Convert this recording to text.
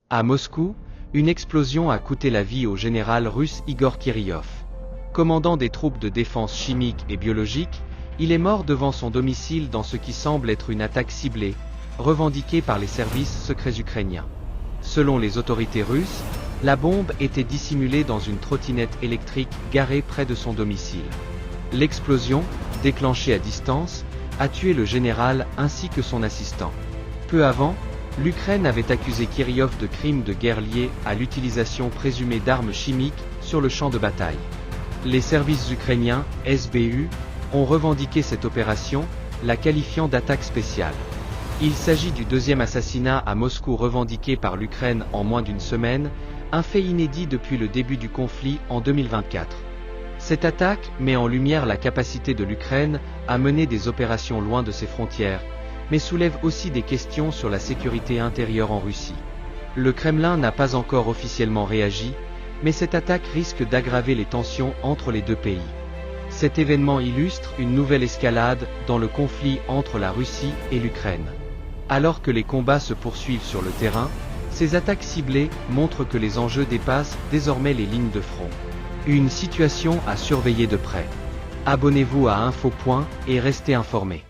À Moscou, une explosion a coûté la vie au général russe Igor Kirillov. Commandant des troupes de défense chimique et biologique, il est mort devant son domicile dans ce qui semble être une attaque ciblée, revendiquée par les services secrets ukrainiens. Selon les autorités russes, la bombe était dissimulée dans une trottinette électrique garée près de son domicile. L'explosion, déclenchée à distance, a tué le général ainsi que son assistant. Peu avant, l'Ukraine avait accusé Kirillov de crimes de guerre liés à l'utilisation présumée d'armes chimiques sur le champ de bataille. Les services ukrainiens, SBU, ont revendiqué cette opération, la qualifiant d'attaque spéciale. Il s'agit du deuxième assassinat à Moscou revendiqué par l'Ukraine en moins d'une semaine, un fait inédit depuis le début du conflit en 2024. Cette attaque met en lumière la capacité de l'Ukraine à mener des opérations loin de ses frontières, mais soulève aussi des questions sur la sécurité intérieure en Russie. Le Kremlin n'a pas encore officiellement réagi, mais cette attaque risque d'aggraver les tensions entre les deux pays. Cet événement illustre une nouvelle escalade dans le conflit entre la Russie et l'Ukraine. Alors que les combats se poursuivent sur le terrain, ces attaques ciblées montrent que les enjeux dépassent désormais les lignes de front. Une situation à surveiller de près. Abonnez-vous à Info Point et restez informés.